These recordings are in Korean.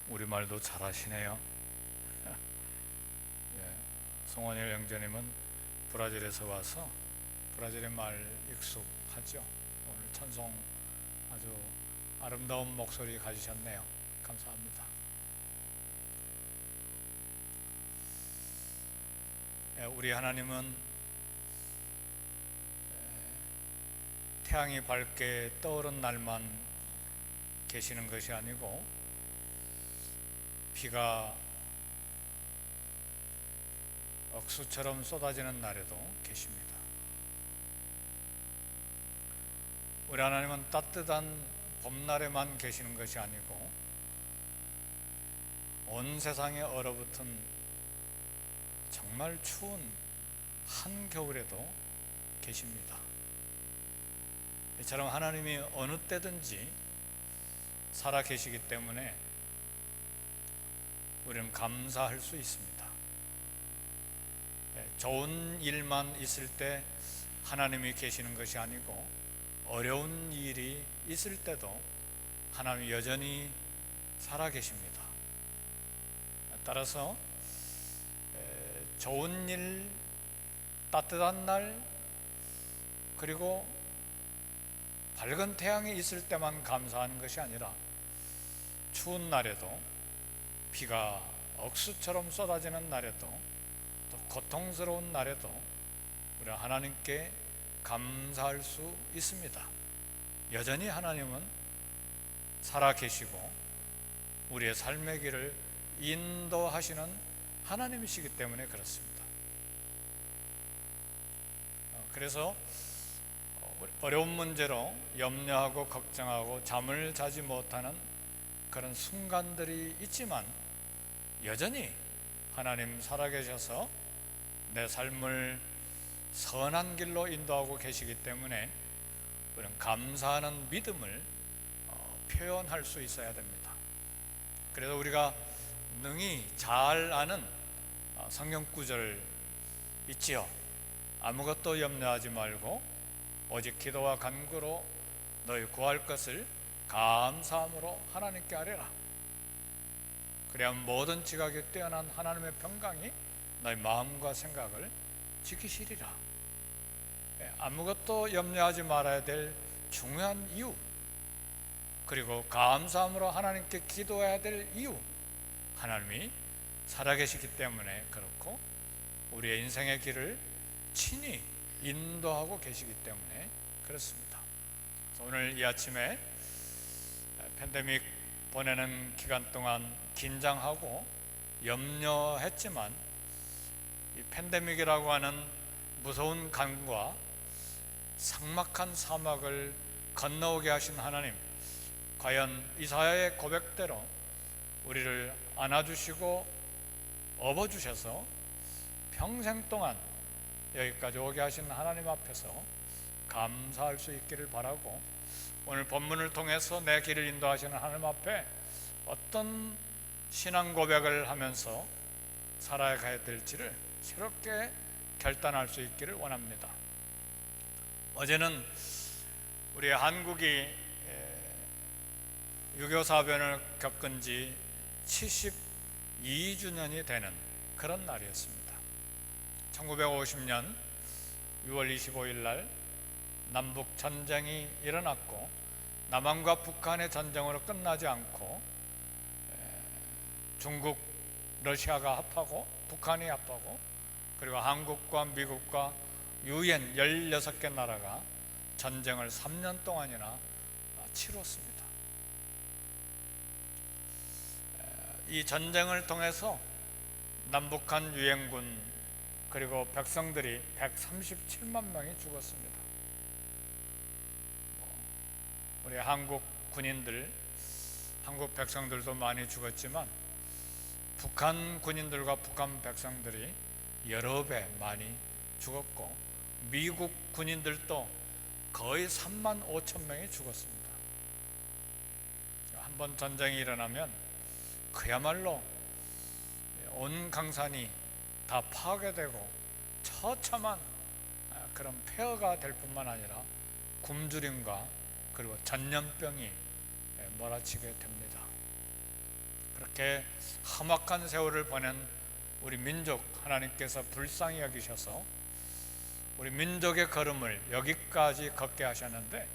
우리말도 잘하시네요. 예, 송원일 형제님은 브라질에서 와서 브라질의 말 익숙하죠. 오늘 찬송 아주 아름다운 목소리 가지셨네요. 감사합니다. 예, 우리 하나님은 태양이 밝게 떠오른 날만 계시는 것이 아니고 비가 억수처럼 쏟아지는 날에도 계십니다. 우리 하나님은 따뜻한 봄날에만 계시는 것이 아니고 온 세상에 얼어붙은 정말 추운 한겨울에도 계십니다. 이처럼 하나님이 어느 때든지 살아 계시기 때문에 우리는 감사할 수 있습니다. 좋은 일만 있을 때 하나님이 계시는 것이 아니고 어려운 일이 있을 때도 하나님이 여전히 살아 계십니다. 따라서 좋은 일, 따뜻한 날, 그리고 밝은 태양이 있을 때만 감사하는 것이 아니라 추운 날에도, 비가 억수처럼 쏟아지는 날에도, 또 고통스러운 날에도 우리가 하나님께 감사할 수 있습니다. 여전히 하나님은 살아계시고 우리의 삶의 길을 인도하시는 하나님이시기 때문에 그렇습니다. 그래서 어려운 문제로 염려하고 걱정하고 잠을 자지 못하는 그런 순간들이 있지만 여전히 하나님 살아계셔서 내 삶을 선한 길로 인도하고 계시기 때문에 우리는 감사하는 믿음을 표현할 수 있어야 됩니다. 그래서 우리가 능히 잘 아는 성경 구절 있지요. 아무것도 염려하지 말고 오직 기도와 간구로 너희 구할 것을 감사함으로 하나님께 아뢰라. 그래야 모든 지각이 뛰어난 하나님의 평강이 너희 마음과 생각을 지키시리라. 아무것도 염려하지 말아야 될 중요한 이유, 그리고 감사함으로 하나님께 기도해야 될 이유, 하나님이 살아계시기 때문에 그렇고 우리의 인생의 길을 친히 인도하고 계시기 때문에 그렇습니다. 그래서 오늘 이 아침에 팬데믹 보내는 기간 동안 긴장하고 염려했지만 이 팬데믹이라고 하는 무서운 강과 삭막한 사막을 건너오게 하신 하나님, 과연 이사야의 고백대로 우리를 안아주시고 업어주셔서 평생 동안 여기까지 오게 하신 하나님 앞에서 감사할 수 있기를 바라고, 오늘 본문을 통해서 내 길을 인도하시는 하나님 앞에 어떤 신앙 고백을 하면서 살아가야 될지를 새롭게 결단할 수 있기를 원합니다. 어제는 우리 한국이 6.25 사변을 겪은 지 72주년이 되는 그런 날이었습니다. 1950년 6월 25일 날 남북 전쟁이 일어났고, 남한과 북한의 전쟁으로 끝나지 않고 중국, 러시아가 합하고 북한이 합하고, 그리고 한국과 미국과 유엔 16개 나라가 전쟁을 3년 동안이나 치렀습니다. 이 전쟁을 통해서 남북한 유엔군 그리고 백성들이 137만 명이 죽었습니다. 우리 한국 군인들, 한국 백성들도 많이 죽었지만 북한 군인들과 북한 백성들이 여러 배 많이 죽었고, 미국 군인들도 거의 3만 5천 명이 죽었습니다. 한번 전쟁이 일어나면 그야말로 온 강산이 다 파괴되고 처참한 그런 폐허가 될 뿐만 아니라 굶주림과 그리고 전염병이 몰아치게 됩니다. 이렇게 험악한 세월을 보낸 우리 민족 하나님께서 불쌍히 여기셔서 우리 민족의 걸음을 여기까지 걷게 하셨는데,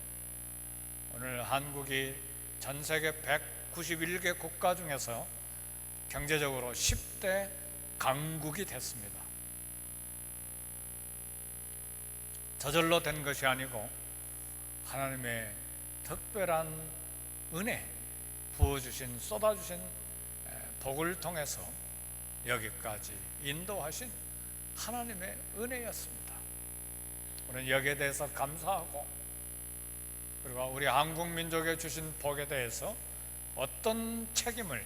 오늘 한국이 전 세계 191개 국가 중에서 경제적으로 10대 강국이 됐습니다. 저절로 된 것이 아니고 하나님의 특별한 은혜, 부어주신, 쏟아주신 복을 통해서 여기까지 인도하신 하나님의 은혜였습니다. 우리는 여기에 대해서 감사하고, 그리고 우리 한국 민족에 주신 복에 대해서 어떤 책임을,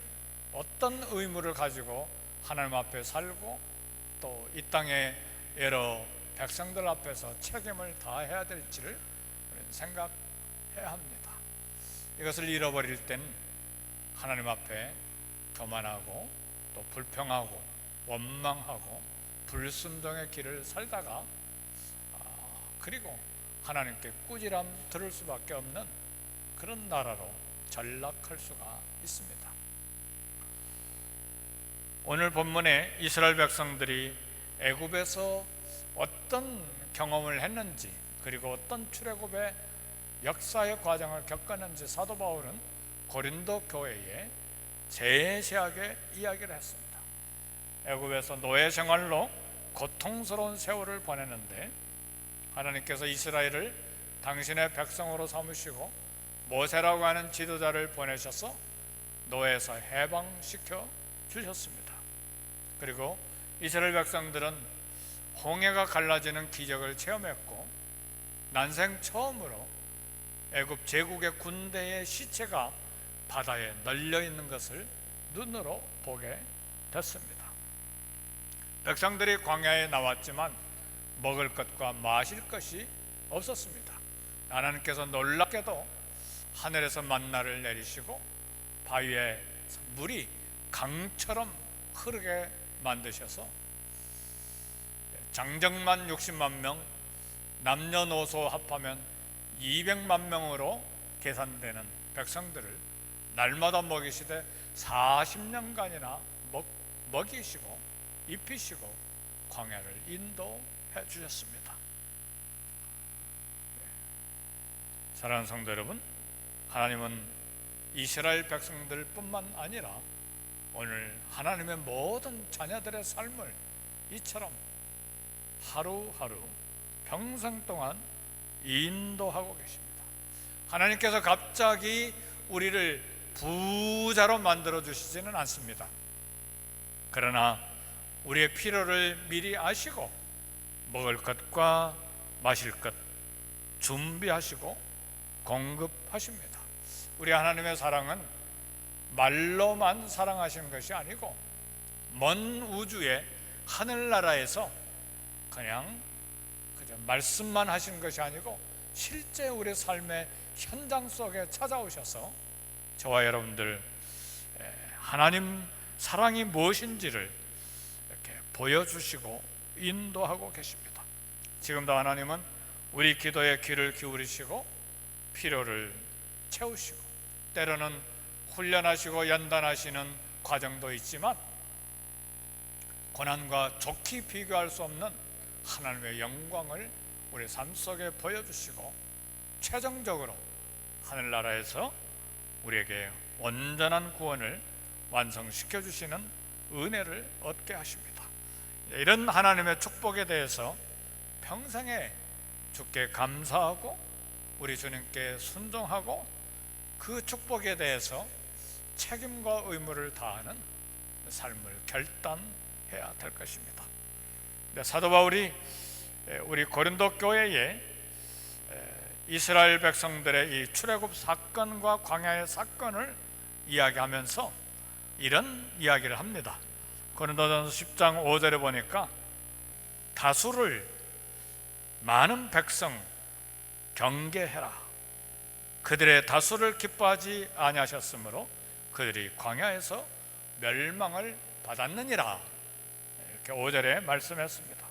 어떤 의무를 가지고 하나님 앞에 살고 또 이 땅의 여러 백성들 앞에서 책임을 다해야 될지를 생각해야 합니다. 이것을 잃어버릴 땐 하나님 앞에 교만하고 또 불평하고 원망하고 불순종의 길을 살다가 그리고 하나님께 꾸지람 들을 수밖에 없는 그런 나라로 전락할 수가 있습니다. 오늘 본문에 이스라엘 백성들이 애굽에서 어떤 경험을 했는지, 그리고 어떤 출애굽의 역사의 과정을 겪었는지 사도 바울은 고린도 교회에 세세하게 이야기를 했습니다. 애굽에서 노예 생활로 고통스러운 세월을 보내는데 하나님께서 이스라엘을 당신의 백성으로 삼으시고 모세라고 하는 지도자를 보내셔서 노예에서 해방시켜 주셨습니다. 그리고 이스라엘 백성들은 홍해가 갈라지는 기적을 체험했고, 난생 처음으로 애굽 제국의 군대의 시체가 바다에 널려 있는 것을 눈으로 보게 됐습니다. 백성들이 광야에 나왔지만 먹을 것과 마실 것이 없었습니다. 하나님께서 놀랍게도 하늘에서 만나를 내리시고 바위에 물이 강처럼 흐르게 만드셔서 장정만 60만 명, 남녀노소 합하면 200만 명으로 계산되는 백성들을 날마다 먹이시되 40년간이나 먹이시고 입히시고 광야를 인도해 주셨습니다. 사랑하는 성도 여러분, 하나님은 이스라엘 백성들 뿐만 아니라 오늘 하나님의 모든 자녀들의 삶을 이처럼 하루하루 평생 동안 인도하고 계십니다. 하나님께서 갑자기 우리를 부자로 만들어 주시지는 않습니다. 그러나 우리의 필요를 미리 아시고 먹을 것과 마실 것 준비하시고 공급하십니다. 우리 하나님의 사랑은 말로만 사랑하시는 것이 아니고 먼 우주의 하늘나라에서 그냥 말씀만 하시는 것이 아니고 실제 우리 삶의 현장 속에 찾아오셔서 저와 여러분들 하나님 사랑이 무엇인지를 이렇게 보여주시고 인도하고 계십니다. 지금도 하나님은 우리 기도에 귀를 기울이시고 필요를 채우시고 때로는 훈련하시고 연단하시는 과정도 있지만 고난과 좋게 비교할 수 없는 하나님의 영광을 우리 삶 속에 보여주시고 최종적으로 하늘나라에서 우리에게 온전한 구원을 완성시켜 주시는 은혜를 얻게 하십니다. 이런 하나님의 축복에 대해서 평생에 주께 감사하고 우리 주님께 순종하고 그 축복에 대해서 책임과 의무를 다하는 삶을 결단해야 될 것입니다. 사도 바울이 우리 고린도 교회에 이스라엘 백성들의 이 출애굽 사건과 광야의 사건을 이야기하면서 이런 이야기를 합니다. 고린도전서 10장 5절에 보니까 다수를 많은 백성 경계해라. 그들의 다수를 기뻐하지 아니하셨으므로 그들이 광야에서 멸망을 받았느니라. 이렇게 5절에 말씀했습니다.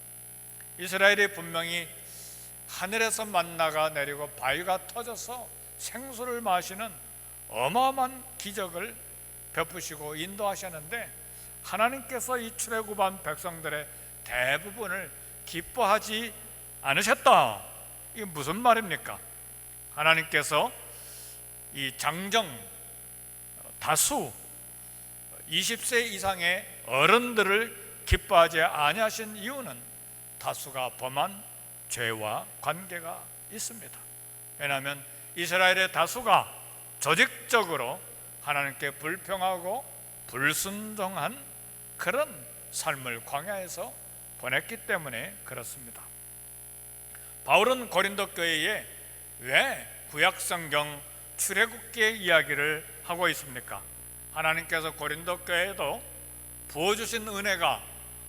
이스라엘이 분명히 하늘에서 만나가 내리고 바위가 터져서 생수를 마시는 어마어마한 기적을 베푸시고 인도하셨는데 하나님께서 이 출애굽한 백성들의 대부분을 기뻐하지 않으셨다. 이게 무슨 말입니까? 하나님께서 이 장정 다수 20세 이상의 어른들을 기뻐하지 아니하신 이유는 다수가 범한 죄와 관계가 있습니다. 왜냐하면 이스라엘의 다수가 조직적으로 하나님께 불평하고 불순종한 그런 삶을 광야에서 보냈기 때문에 그렇습니다. 바울은 고린도 교회에 왜 구약성경 출애굽기의 이야기를 하고 있습니까? 하나님께서 고린도 교회에도 부어주신 은혜가,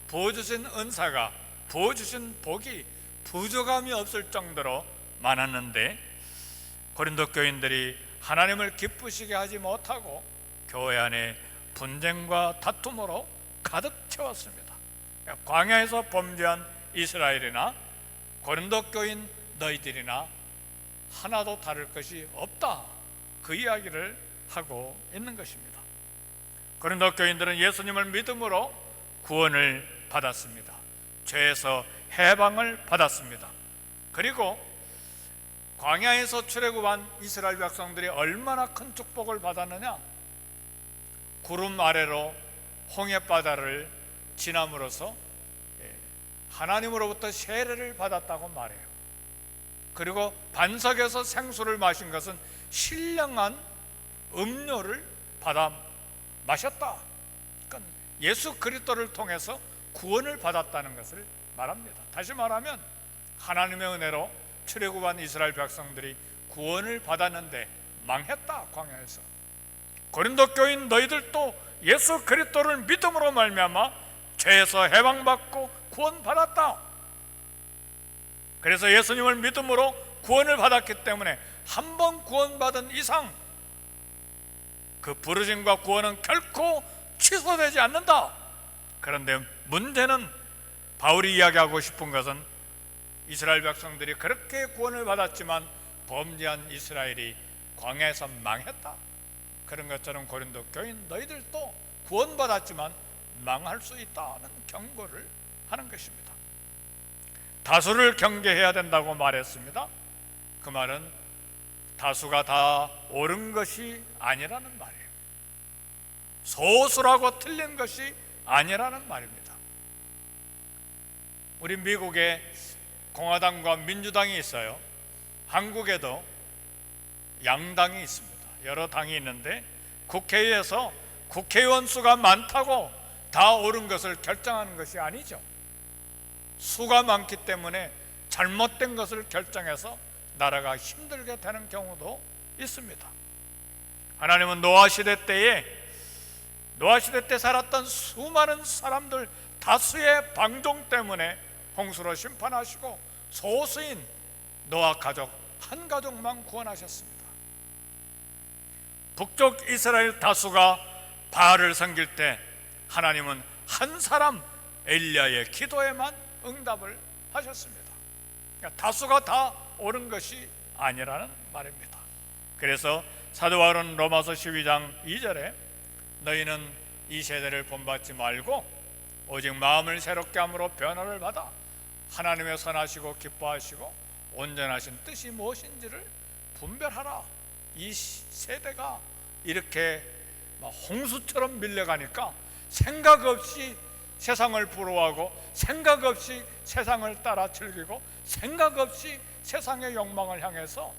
부어주신 은사가, 부어주신 복이 부족함이 없을 정도로 많았는데 고린도 교인들이 하나님을 기쁘시게 하지 못하고 교회 안에 분쟁과 다툼으로 가득 채웠습니다. 광야에서 범죄한 이스라엘이나 고린도 교인 너희들이나 하나도 다를 것이 없다, 그 이야기를 하고 있는 것입니다. 고린도 교인들은 예수님을 믿음으로 구원을 받았습니다. 죄에서 해방을 받았습니다. 그리고 광야에서 출애굽한 이스라엘 백성들이 얼마나 큰 축복을 받았느냐? 구름 아래로 홍해바다를 지남으로써 하나님으로부터 세례를 받았다고 말해요. 그리고 반석에서 생수를 마신 것은 신령한 음료를 받아 마셨다. 그러니까 예수 그리스도를 통해서 구원을 받았다는 것을 말합니다. 다시 말하면 하나님의 은혜로 출애굽한 이스라엘 백성들이 구원을 받았는데 망했다. 광야에서. 고린도 교인 너희들도 예수 그리스도를 믿음으로 말미암아 죄에서 해방받고 구원받았다. 그래서 예수님을 믿음으로 구원을 받았기 때문에 한 번 구원받은 이상 그 부르심과 구원은 결코 취소되지 않는다. 그런데 문제는 바울이 이야기하고 싶은 것은 이스라엘 백성들이 그렇게 구원을 받았지만 범죄한 이스라엘이 광야에서 망했다. 그런 것처럼 고린도 교인 너희들도 구원받았지만 망할 수 있다는 경고를 하는 것입니다. 다수를 경계해야 된다고 말했습니다. 그 말은 다수가 다 옳은 것이 아니라는 말이에요. 소수라고 틀린 것이 아니라는 말입니다. 우리 미국에 공화당과 민주당이 있어요. 한국에도 양당이 있습니다. 여러 당이 있는데 국회에서 국회의원 수가 많다고 다 옳은 것을 결정하는 것이 아니죠. 수가 많기 때문에 잘못된 것을 결정해서 나라가 힘들게 되는 경우도 있습니다. 하나님은 노아 시대 때 살았던 수많은 사람들 다수의 방종 때문에 홍수로 심판하시고 소수인 노아 가족 한 가족만 구원하셨습니다. 북쪽 이스라엘 다수가 바알을 섬길 때 하나님은 한 사람 엘리야의 기도에만 응답을 하셨습니다. 그러니까 다수가 다 옳은 것이 아니라는 말입니다. 그래서 사도 바울은 로마서 12장 2절에 너희는 이 세대를 본받지 말고 오직 마음을 새롭게 함으로 변화를 받아 하나님의 선하시고 기뻐하시고 온전하신 뜻이 무엇인지를 분별하라. 이 세대가 이렇게 홍수처럼 밀려가니까 생각 없이 세상을 부러워하고 생각 없이 세상을 따라 즐기고 생각 없이 세상의 욕망을 향해서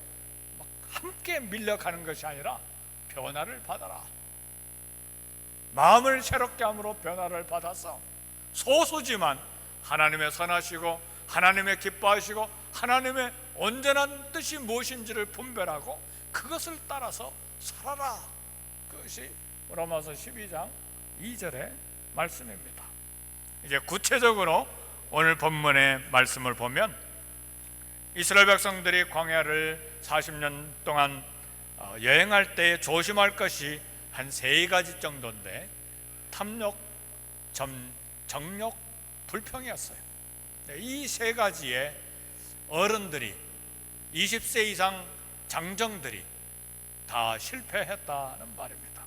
함께 밀려가는 것이 아니라 변화를 받아라. 마음을 새롭게 함으로 변화를 받아서 소수지만 하나님의 선하시고 하나님의 기뻐하시고 하나님의 온전한 뜻이 무엇인지를 분별하고 그것을 따라서 살아라. 그것이 로마서 12장 2절의 말씀입니다. 이제 구체적으로 오늘 본문의 말씀을 보면 이스라엘 백성들이 광야를 40년 동안 여행할 때 조심할 것이 한 3가지 정도인데 탐욕, 정욕, 불평이었어요. 이 3가지에 어른들이 20세 이상 장정들이 다 실패했다는 말입니다.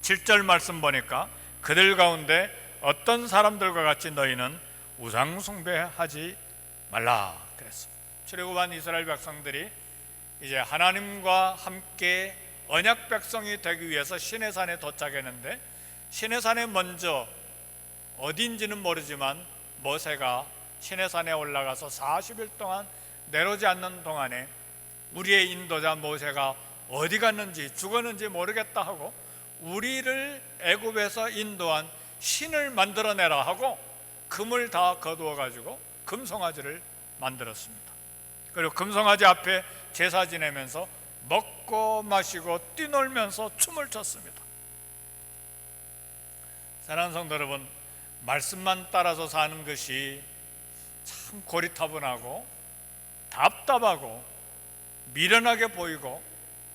7절 말씀 보니까 그들 가운데 어떤 사람들과 같이 너희는 우상 숭배하지 말라 그랬습니다. 출애굽한 이스라엘 백성들이 이제 하나님과 함께 언약 백성이 되기 위해서 시내산에 도착했는데, 시내산에 먼저 어딘지는 모르지만 모세가 시내산에 올라가서 40일 동안 내려오지 않는 동안에 우리의 인도자 모세가 어디 갔는지 죽었는지 모르겠다 하고 우리를 애굽에서 인도한 신을 만들어내라 하고 금을 다 거두어 가지고 금송아지를 만들었습니다. 그리고 금송아지 앞에 제사 지내면서 먹고 마시고 뛰놀면서 춤을 췄습니다. 사랑하는 성도 여러분, 말씀만 따라서 사는 것이 참 고리타분하고 답답하고 미련하게 보이고,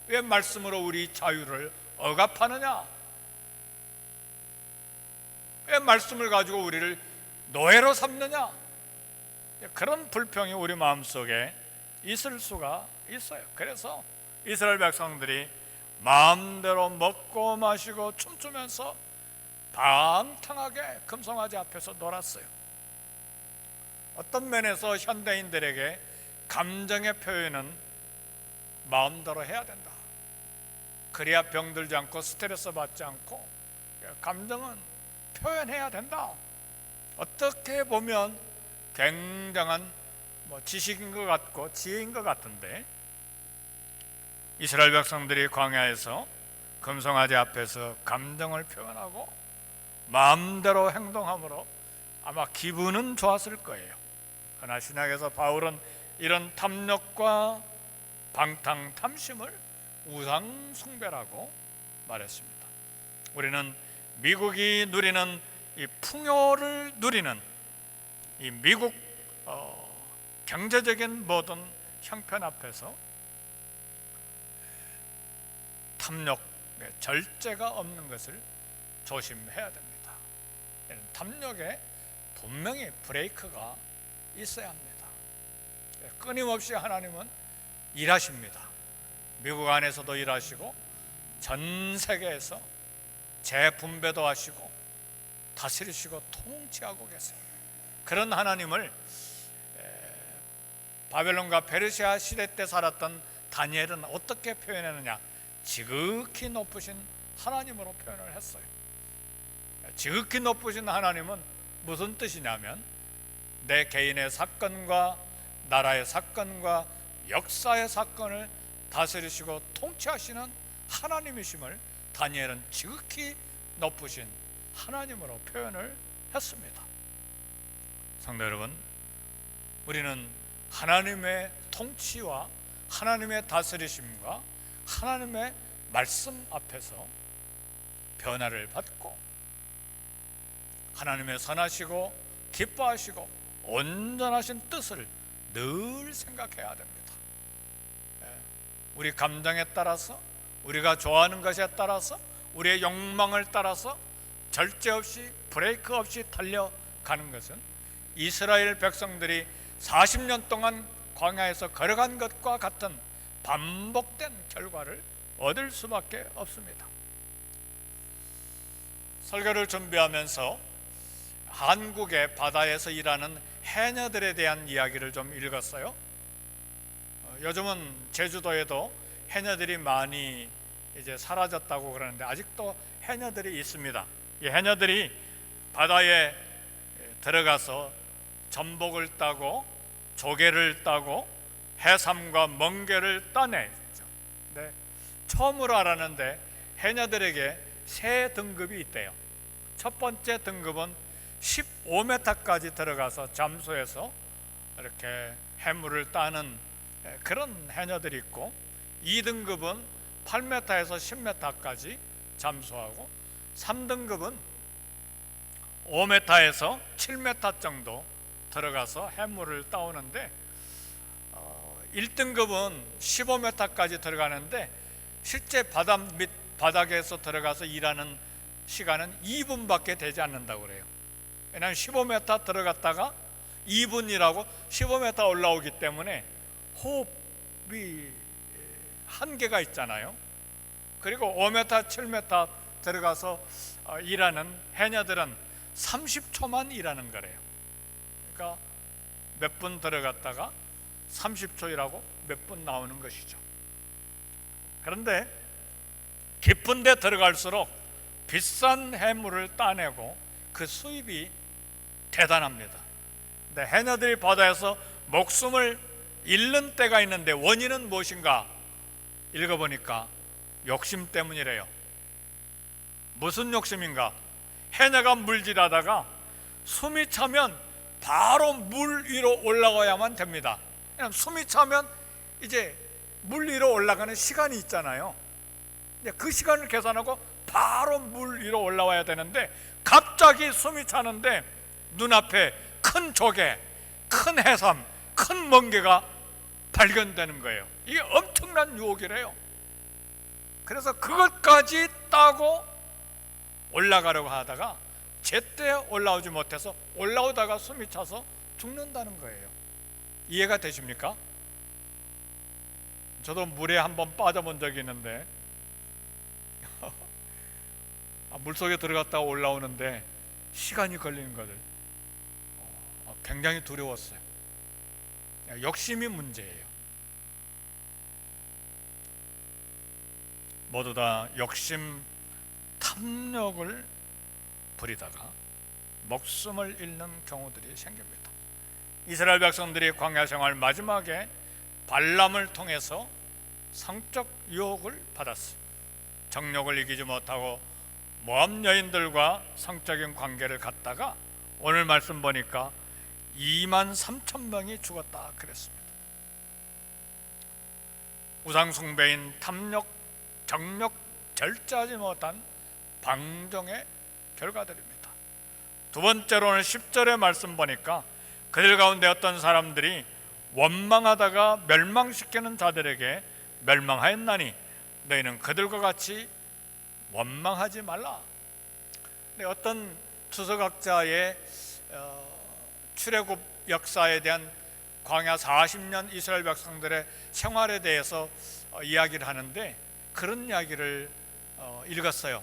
왜 말씀으로 우리 자유를 억압하느냐? 왜 말씀을 가지고 우리를 노예로 삼느냐? 그런 불평이 우리 마음속에 있을 수가 있어요. 그래서 이스라엘 백성들이 마음대로 먹고 마시고 춤추면서 방탕하게 금송아지 앞에서 놀았어요. 어떤 면에서 현대인들에게 감정의 표현은 마음대로 해야 된다. 그래야 병들지 않고 스트레스 받지 않고 감정은 표현해야 된다. 어떻게 보면 굉장한 지식인 것 같고 지혜인 것 같은데, 이스라엘 백성들이 광야에서 금송아지 앞에서 감정을 표현하고 마음대로 행동함으로 아마 기분은 좋았을 거예요. 그러나 신약에서 바울은 이런 탐욕과 방탕 탐심을 우상 숭배라고 말했습니다. 우리는 미국이 누리는 이 풍요를 누리는 이 미국 경제적인 모든 형편 앞에서 탐욕, 절제가 없는 것을 조심해야 됩니다. 탐욕에 분명히 브레이크가 있어야 합니다. 끊임없이 하나님은 일하십니다. 미국 안에서도 일하시고 전 세계에서 재분배도 하시고 다스리시고 통치하고 계세요. 그런 하나님을 바벨론과 페르시아 시대 때 살았던 다니엘은 어떻게 표현했느냐? 지극히 높으신 하나님으로 표현을 했어요. 지극히 높으신 하나님은 무슨 뜻이냐면, 내 개인의 사건과 나라의 사건과 역사의 사건을 다스리시고 통치하시는 하나님이심을 다니엘은 지극히 높으신 하나님으로 표현을 했습니다. 성도 여러분, 우리는 하나님의 통치와 하나님의 다스리심과 하나님의 말씀 앞에서 변화를 받고 하나님의 선하시고 기뻐하시고 온전하신 뜻을 늘 생각해야 됩니다. 우리 감정에 따라서, 우리가 좋아하는 것에 따라서, 우리의 욕망을 따라서 절제 없이 브레이크 없이 달려가는 것은 이스라엘 백성들이 40년 동안 광야에서 걸어간 것과 같은 반복된 결과를 얻을 수밖에 없습니다. 설교를 준비하면서 한국의 바다에서 일하는 해녀들에 대한 이야기를 좀 읽었어요. 요즘은 제주도에도 해녀들이 많이 이제 사라졌다고 그러는데 아직도 해녀들이 있습니다. 이 해녀들이 바다에 들어가서 전복을 따고 조개를 따고 해삼과 멍게를 따내죠. 네, 처음으로 알았는데 해녀들에게 세 등급이 있대요. 첫 번째 등급은 15m까지 들어가서 잠수해서 이렇게 해물을 따는 그런 해녀들이 있고, 2등급은 8m에서 10m까지 잠수하고, 3등급은 5m에서 7m 정도 들어가서 해물을 따오는데, 1등급은 15m까지 들어가는데 실제 바닥에서 들어가서 일하는 시간은 2분밖에 되지 않는다고 그래요. 왜냐하면 15m 들어갔다가 2분 일하고 15m 올라오기 때문에 호흡이 한계가 있잖아요. 그리고 5m, 7m 들어가서 일하는 해녀들은 30초만 일하는 거래요. 그러니까 몇 분 들어갔다가 30초 일하고 몇 분 나오는 것이죠. 그런데 깊은 데 들어갈수록 비싼 해물을 따내고 그 수입이 대단합니다. 근데 해녀들이 바다에서 목숨을 잃는 때가 있는데 원인은 무엇인가? 읽어보니까 욕심 때문이래요. 무슨 욕심인가? 해녀가 물질하다가 숨이 차면 바로 물 위로 올라가야만 됩니다. 그냥 숨이 차면 이제 물 위로 올라가는 시간이 있잖아요. 그 시간을 계산하고 바로 물 위로 올라와야 되는데 갑자기 숨이 차는데 눈앞에 큰 조개, 큰 해삼, 큰 멍게가 발견되는 거예요. 이게 엄청난 유혹이래요. 그래서 그것까지 따고 올라가려고 하다가 제때 올라오지 못해서 올라오다가 숨이 차서 죽는다는 거예요. 이해가 되십니까? 저도 물에 한번 빠져본 적이 있는데 물속에 들어갔다가 올라오는데 시간이 걸리는 것을 굉장히 두려웠어요. 욕심이 문제예요. 모두 다 욕심, 탐욕을 부리다가 목숨을 잃는 경우들이 생깁니다. 이스라엘 백성들이 광야 생활 마지막에 발람을 통해서 성적 유혹을 받았어요. 정욕을 이기지 못하고 모압 여인들과 성적인 관계를 갖다가 오늘 말씀 보니까 23,000명이 죽었다 그랬습니다. 우상숭배인 탐욕, 정욕 절제하지 못한 방종의 결과들입니다. 두 번째로 오늘 10절의 말씀 보니까 그들 가운데 어떤 사람들이 원망하다가 멸망시키는 자들에게 멸망하였나니 너희는 그들과 같이 원망하지 말라. 어떤 주석학자의 출애굽 역사에 대한 광야 40년 이스라엘 백성들의 생활에 대해서 이야기를 하는데 그런 이야기를 읽었어요.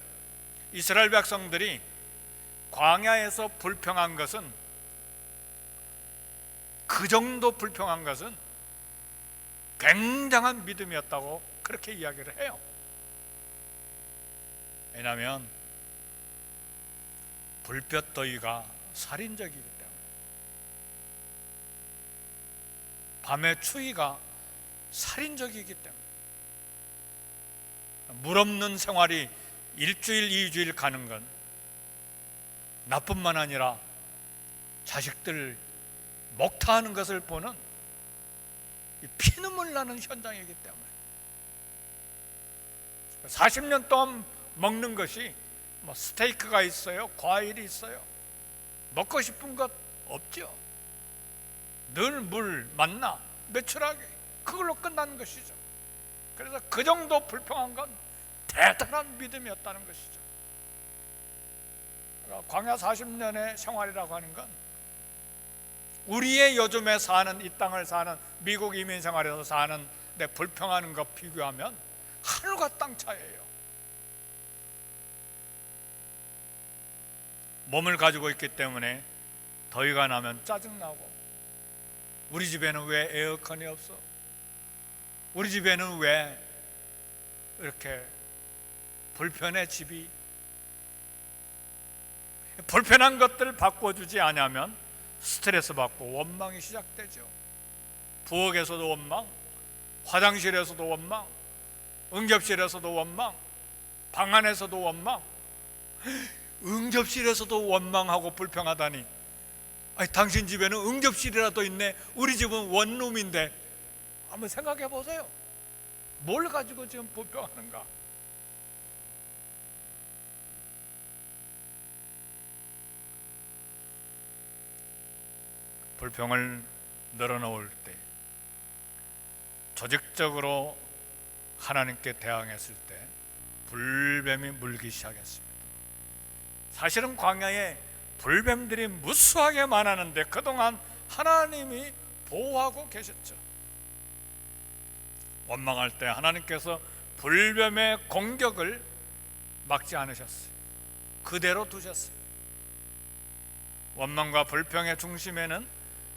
이스라엘 백성들이 광야에서 불평한 것은 그 정도 불평한 것은 굉장한 믿음이었다고 그렇게 이야기를 해요. 왜냐하면 불볕더위가 살인적이기 때문에, 밤의 추위가 살인적이기 때문에, 물 없는 생활이 일주일, 2주일 가는 건 나뿐만 아니라 자식들 목타하는 것을 보는 피눈물 나는 현장이기 때문에 40년 동안 먹는 것이 스테이크가 있어요, 과일이 있어요, 먹고 싶은 것 없죠. 늘 물, 만나, 매출하기, 그걸로 끝난 것이죠. 그래서 그 정도 불평한 건 대단한 믿음이었다는 것이죠. 광야 40년의 생활이라고 하는 건 우리의 요즘에 사는, 이 땅을 사는, 미국 이민 생활에서 사는 데 불평하는 것 비교하면 하늘과 땅 차이예요. 몸을 가지고 있기 때문에 더위가 나면 짜증나고, 우리 집에는 왜 에어컨이 없어? 우리 집에는 왜 이렇게 불편해? 집이 불편한 것들 바꿔주지 않으면 스트레스 받고 원망이 시작되죠. 부엌에서도 원망, 화장실에서도 원망, 응접실에서도 원망, 방 안에서도 원망. 응접실에서도 원망하고 불평하다니, 아니, 당신 집에는 응접실이라도 있네, 우리 집은 원룸인데. 한번 생각해 보세요. 뭘 가지고 지금 불평하는가? 불평을 늘어놓을 때, 조직적으로 하나님께 대항했을 때 불뱀이 물기 시작했습니다. 사실은 광야에 불뱀들이 무수하게 많았는데 그동안 하나님이 보호하고 계셨죠. 원망할 때 하나님께서 불뱀의 공격을 막지 않으셨어요. 그대로 두셨어요. 원망과 불평의 중심에는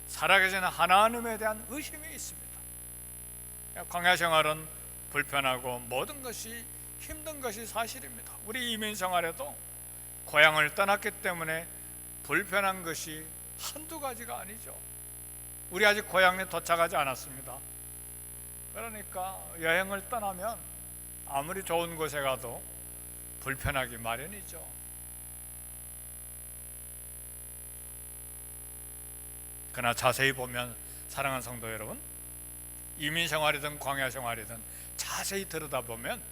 살아계신 하나님에 대한 의심이 있습니다. 광야 생활은 불편하고 모든 것이 힘든 것이 사실입니다. 우리 이민 생활에도 고향을 떠났기 때문에 불편한 것이 한두 가지가 아니죠. 우리 아직 고향에 도착하지 않았습니다. 그러니까 여행을 떠나면 아무리 좋은 곳에 가도 불편하기 마련이죠. 그러나 자세히 보면 사랑하는 성도 여러분, 이민 생활이든 광야 생활이든 자세히 들여다보면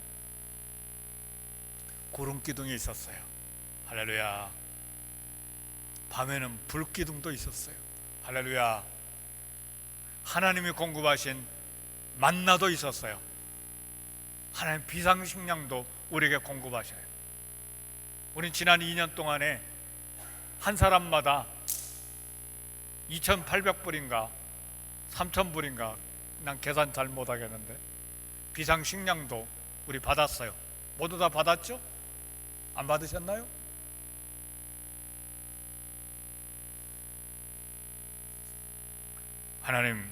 구름 기둥이 있었어요. 할렐루야. 밤에는 불 기둥도 있었어요. 할렐루야. 하나님이 공급하신 만나도 있었어요. 하나님 비상식량도 우리에게 공급하셔요. 우린 지난 2년 동안에 한 사람마다 2,800불인가 3,000불인가 난 계산 잘 못하겠는데 비상식량도 우리 받았어요. 모두 다 받았죠? 안 받으셨나요? 하나님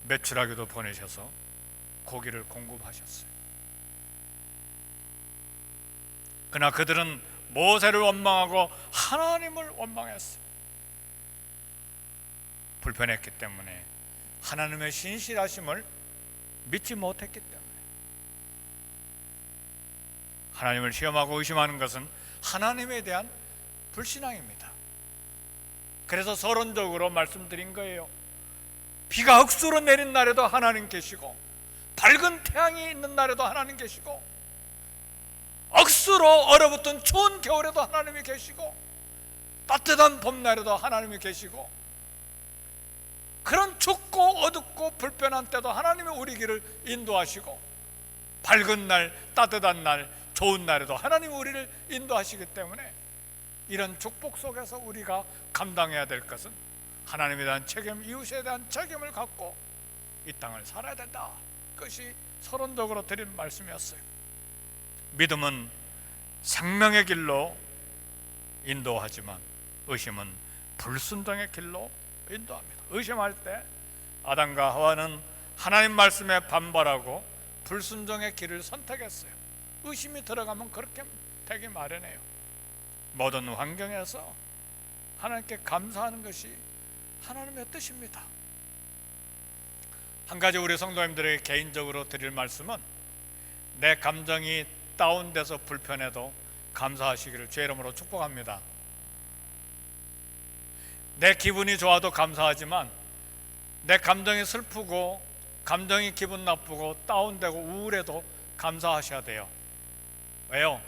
메추라기도 보내셔서 고기를 공급하셨어요. 그러나 그들은 모세를 원망하고 하나님을 원망했어요. 불편했기 때문에, 하나님의 신실하심을 믿지 못했기 때문에. 하나님을 시험하고 의심하는 것은 하나님에 대한 불신앙입니다. 그래서 서론적으로 말씀드린 거예요. 비가 억수로 내린 날에도 하나님 계시고, 밝은 태양이 있는 날에도 하나님 계시고, 억수로 얼어붙은 추운 겨울에도 하나님이 계시고, 따뜻한 봄날에도 하나님이 계시고, 그런 춥고 어둡고 불편한 때도 하나님이 우리 길을 인도하시고, 밝은 날, 따뜻한 날, 좋은 날에도 하나님이 우리를 인도하시기 때문에 이런 축복 속에서 우리가 감당해야 될 것은 하나님에 대한 책임, 이웃에 대한 책임을 갖고 이 땅을 살아야 된다. 그것이 서론적으로 드린 말씀이었어요. 믿음은 생명의 길로 인도하지만 의심은 불순종의 길로 인도합니다. 의심할 때 아담과 하와는 하나님 말씀에 반발하고 불순종의 길을 선택했어요. 의심이 들어가면 그렇게 되기 마련해요. 모든 환경에서 하나님께 감사하는 것이 하나님의 뜻입니다. 한 가지 우리 성도님들에게 개인적으로 드릴 말씀은, 내 감정이 다운돼서 불편해도 감사하시기를 주의 이름으로 축복합니다. 내 기분이 좋아도 감사하지만 내 감정이 슬프고 감정이 기분 나쁘고 다운되고 우울해도 감사하셔야 돼요. 왜요?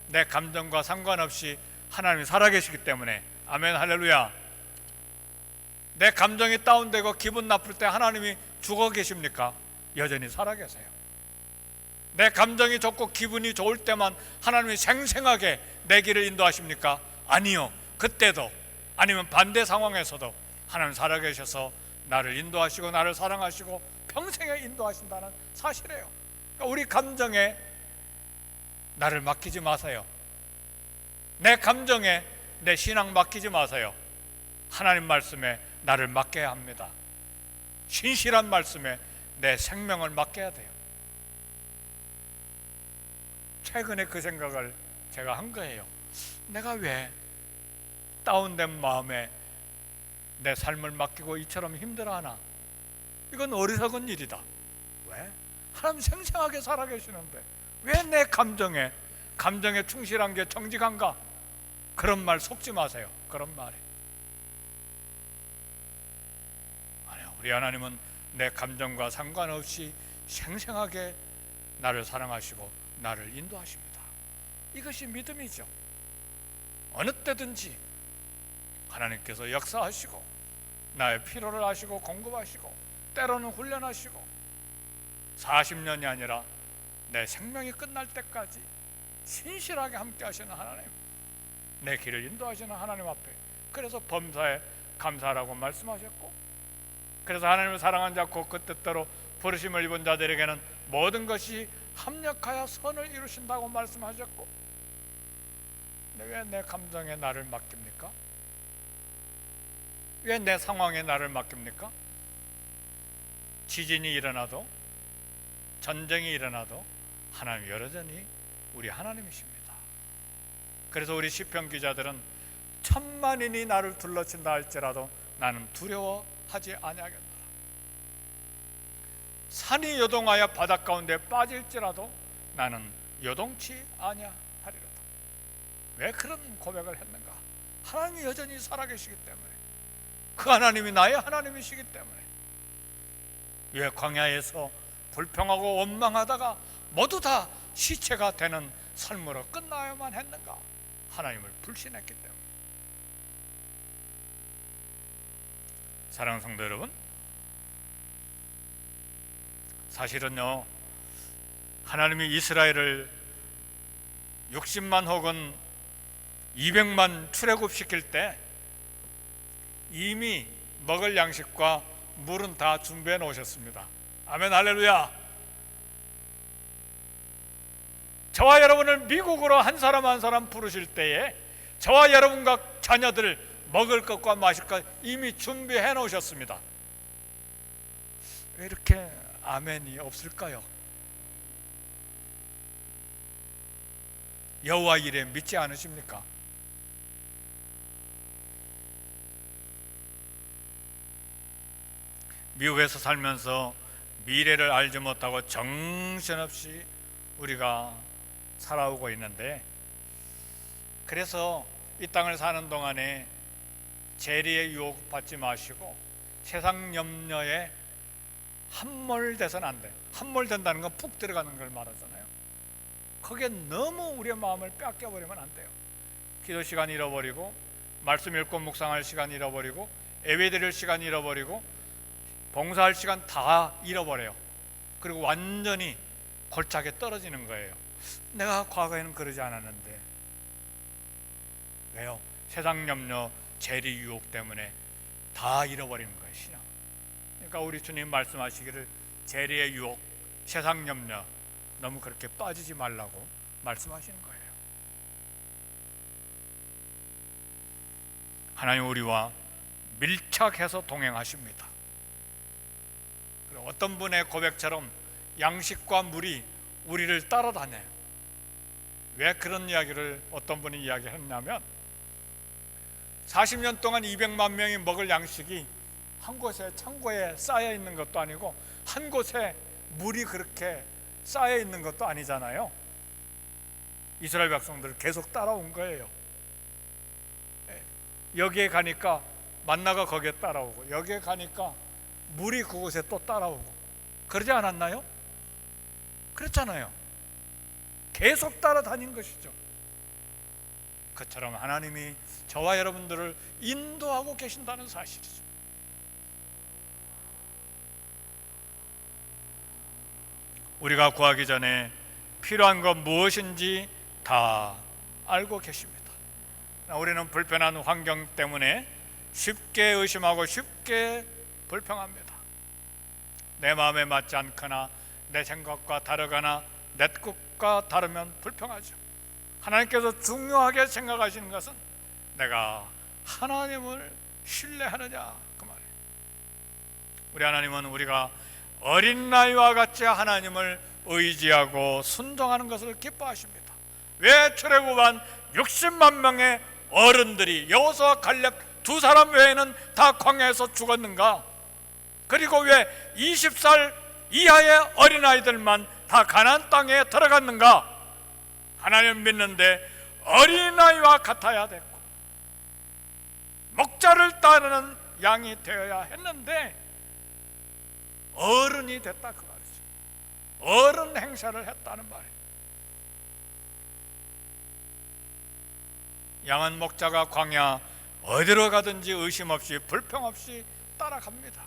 내 감정과 상관없이 하나님이 살아계시기 때문에. 아멘, 할렐루야. 내 감정이 다운되고 기분 나쁠 때 하나님이 죽어 계십니까? 여전히 살아계세요. 내 감정이 좋고 기분이 좋을 때만 하나님이 생생하게 내 길을 인도하십니까? 아니요. 그때도, 아니면 반대 상황에서도 하나님 살아계셔서 나를 인도하시고 나를 사랑하시고 평생에 인도하신다는 사실이에요. 그러니까 우리 감정에 나를 맡기지 마세요. 내 감정에 내 신앙 맡기지 마세요. 하나님 말씀에 나를 맡겨야 합니다. 신실한 말씀에 내 생명을 맡겨야 돼요. 최근에 그 생각을 제가 한 거예요. 내가 왜 다운된 마음에 내 삶을 맡기고 이처럼 힘들어하나? 이건 어리석은 일이다. 왜? 하나님 생생하게 살아계시는데 왜 내 감정에 충실한 게 정직한가? 그런 말 속지 마세요. 그런 말에. 아니요, 우리 하나님은 내 감정과 상관없이 생생하게 나를 사랑하시고 나를 인도하십니다. 이것이 믿음이죠. 어느 때든지 하나님께서 역사하시고 나의 필요를 아시고 공급하시고 때로는 훈련하시고 40년이 아니라 내 생명이 끝날 때까지 신실하게 함께 하시는 하나님, 내 길을 인도하시는 하나님 앞에, 그래서 범사에 감사하라고 말씀하셨고, 그래서 하나님을 사랑한 자 곧 그 뜻대로 부르심을 입은 자들에게는 모든 것이 합력하여 선을 이루신다고 말씀하셨고, 왜 내 감정에 나를 맡깁니까? 왜 내 상황에 나를 맡깁니까? 지진이 일어나도, 전쟁이 일어나도 하나님 여전히 우리 하나님이십니다. 그래서 우리 시편 기자들은 천만인이 나를 둘러친다 할지라도 나는 두려워하지 아니하겠노라. 산이 요동하여 바닷 가운데 빠질지라도 나는 요동치 아니하리로다. 왜 그런 고백을 했는가? 하나님이 여전히 살아계시기 때문에, 그 하나님이 나의 하나님이시기 때문에. 왜 광야에서 불평하고 원망하다가 모두 다 시체가 되는 삶으로 끝나야만 했는가? 하나님을 불신했기 때문에. 사랑하는 성도 여러분, 사실은요, 하나님이 이스라엘을 60만 혹은 200만 출애굽시킬 때 이미 먹을 양식과 물은 다 준비해 놓으셨습니다. 아멘, 할렐루야. 저와 여러분을 미국으로 한 사람 한 사람 부르실 때에 저와 여러분과 자녀들 먹을 것과 마실 것 이미 준비해 놓으셨습니다. 왜 이렇게 아멘이 없을까요? 여호와 일에 믿지 않으십니까? 미국에서 살면서 미래를 알지 못하고 정신없이 우리가 살아오고 있는데, 그래서 이 땅을 사는 동안에 재리의 유혹 받지 마시고 세상 염려에 함몰돼서는 안 돼. 함몰된다는 건 푹 들어가는 걸 말하잖아요. 거기에 너무 우리의 마음을 뺏겨버리면 안 돼요. 기도 시간 잃어버리고, 말씀 읽고 묵상할 시간 잃어버리고, 예배드릴 시간 잃어버리고, 봉사할 시간 다 잃어버려요. 그리고 완전히 골짜기에 떨어지는 거예요. 내가 과거에는 그러지 않았는데. 왜요? 세상 염려, 재리 유혹 때문에 다 잃어버리는 거예요, 신앙. 그러니까 우리 주님 말씀하시기를 재리의 유혹, 세상 염려 너무 그렇게 빠지지 말라고 말씀하시는 거예요. 하나님 우리와 밀착해서 동행하십니다. 그리고 어떤 분의 고백처럼 양식과 물이 우리를 따라다녀요. 왜 그런 이야기를 어떤 분이 이야기했냐면, 40년 동안 200만 명이 먹을 양식이 한 곳에 창고에 쌓여 있는 것도 아니고 한 곳에 물이 그렇게 쌓여 있는 것도 아니잖아요. 이스라엘 백성들을 계속 따라온 거예요. 여기에 가니까 만나가 거기에 따라오고, 여기에 가니까 물이 그곳에 또 따라오고, 그러지 않았나요? 그랬잖아요. 계속 따라다닌 것이죠. 그처럼 하나님이 저와 여러분들을 인도하고 계신다는 사실이죠. 우리가 구하기 전에 필요한 것 무엇인지 다 알고 계십니다. 우리는 불편한 환경 때문에 쉽게 의심하고 쉽게 불평합니다. 내 마음에 맞지 않거나 내 생각과 다르거나 내 뜻과 다르면 불평하죠. 하나님께서 중요하게 생각하시는 것은 내가 하나님을 신뢰하느냐, 그 말이에요. 우리 하나님은 우리가 어린 나이와 같이 하나님을 의지하고 순종하는 것을 기뻐하십니다. 왜 출애굽한 60만 명의 어른들이 여호수아 갈렙 두 사람 외에는 다 광야에서 죽었는가? 그리고 왜 20살 이하의 어린아이들만 다 가나안 땅에 들어갔는가? 하나님을 믿는데 어린아이와 같아야 됐고 목자를 따르는 양이 되어야 했는데 어른이 됐다, 그 말이죠. 어른 행사를 했다는 말이에요. 양은 목자가 광야 어디로 가든지 의심 없이 불평 없이 따라갑니다.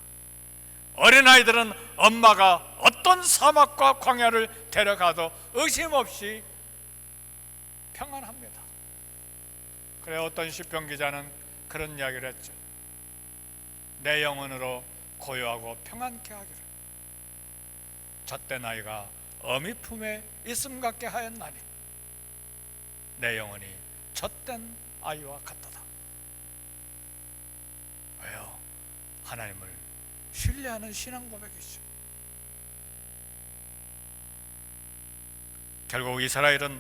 어린아이들은 엄마가 어떤 사막과 광야를 데려가도 의심 없이 평안합니다. 그래 어떤 시편 기자는 그런 이야기를 했죠. 내 영혼으로 고요하고 평안케 하기를 젖된 아이가 어미 품에 있음 같게 하였나니 내 영혼이 젖된 아이와 같도다. 왜요? 하나님을 신뢰하는 신앙 고백이죠. 결국 이스라엘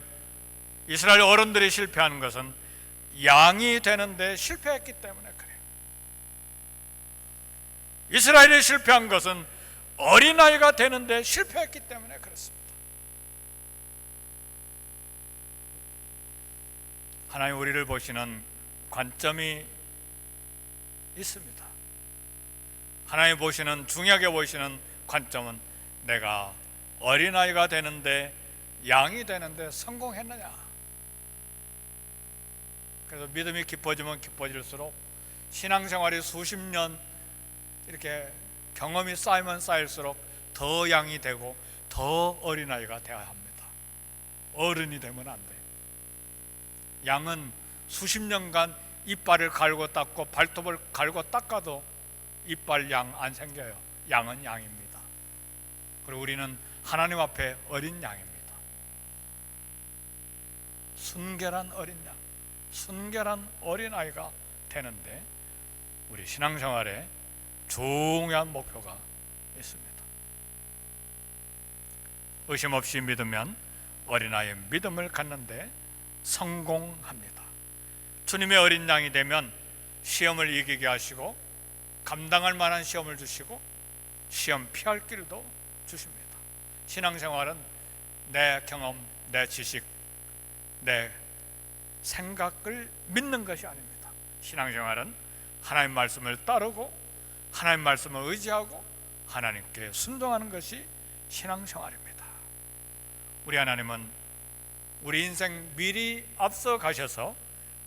어른들이 실패한 것은 양이 되는데 실패했기 때문에 그래요. 이스라엘이 실패한 것은 어린아이가 되는데 실패했기 때문에 그렇습니다. 하나님 우리를 보시는 관점이 있습니다. 하나님 보시는, 중요하게 보시는 관점은 내가 어린아이가 되는데, 양이 되는데 성공했느냐. 그래서 믿음이 깊어지면 깊어질수록 신앙생활이 수십 년 이렇게 경험이 쌓이면 쌓일수록 더 양이 되고 더 어린아이가 되어야 합니다. 어른이 되면 안 돼. 양은 수십 년간 이빨을 갈고 닦고 발톱을 갈고 닦아도 이빨 양 안 생겨요. 양은 양입니다. 그리고 우리는 하나님 앞에 어린 양입니다. 순결한 어린 양, 순결한 어린아이가 되는데 우리 신앙생활에 중요한 목표가 있습니다. 의심 없이 믿으면 어린아이의 믿음을 갖는데 성공합니다. 주님의 어린 양이 되면 시험을 이기게 하시고 감당할 만한 시험을 주시고 시험 피할 길도 주십니다. 신앙생활은 내 경험, 내 지식, 내 생각을 믿는 것이 아닙니다. 신앙생활은 하나님 말씀을 따르고 하나님 말씀을 의지하고 하나님께 순종하는 것이 신앙생활입니다. 우리 하나님은 우리 인생 미리 앞서 가셔서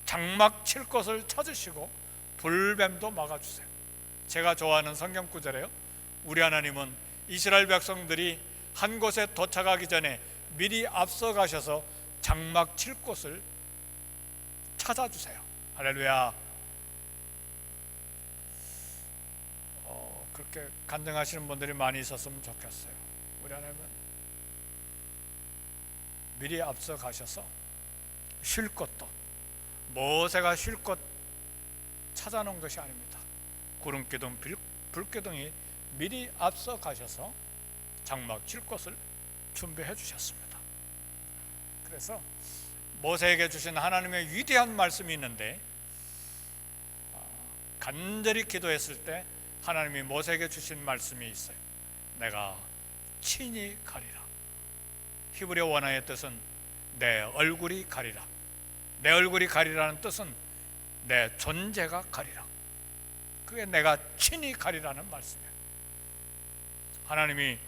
장막 칠 것을 찾으시고 불뱀도 막아주세요. 제가 좋아하는 성경 구절이에요. 우리 하나님은 이스라엘 백성들이 한 곳에 도착하기 전에 미리 앞서 가셔서 장막 칠 곳을 찾아주세요. 할렐루야. 그렇게 간증하시는 분들이 많이 있었으면 좋겠어요. 우리 하나님은 미리 앞서 가셔서 쉴 곳도, 모세가 쉴 곳 찾아놓은 것이 아닙니다. 구름기둥, 불기둥이 미리 앞서 가셔서 장막 칠 곳을 준비해 주셨습니다. 그래서 모세에게 주신 하나님의 위대한 말씀이 있는데, 간절히 기도했을 때 하나님이 모세에게 주신 말씀이 있어요. 내가 친히 가리라. 히브리어 원어의 뜻은 내 얼굴이 가리라. 내 얼굴이 가리라는 뜻은 내 존재가 가리라. 그게 내가 친히 가리라는 말씀이에요. 하나님이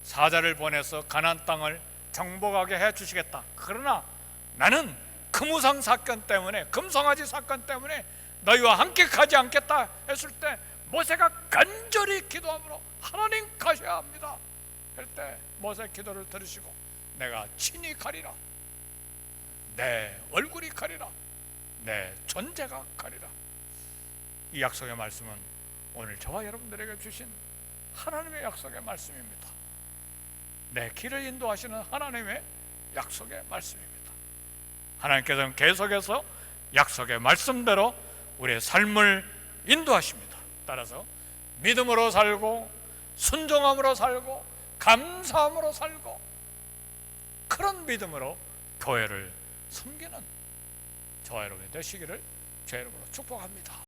사자를 보내서 가나안 땅을 정복하게 해주시겠다. 그러나 나는 금우상 사건 때문에, 금송아지 사건 때문에 너희와 함께 가지 않겠다 했을 때 모세가 간절히 기도함으로 하나님 가셔야 합니다 할 때 모세 기도를 들으시고 내가 친히 가리라. 내 얼굴이 가리라. 내 존재가 가리라. 이 약속의 말씀은 오늘 저와 여러분들에게 주신 하나님의 약속의 말씀입니다. 내 길을 인도하시는 하나님의 약속의 말씀입니다. 하나님께서는 계속해서 약속의 말씀대로 우리의 삶을 인도하십니다. 따라서 믿음으로 살고 순종함으로 살고 감사함으로 살고 그런 믿음으로 교회를 섬기는 저와 여러분이 되시기를 주의 이름으로 축복합니다.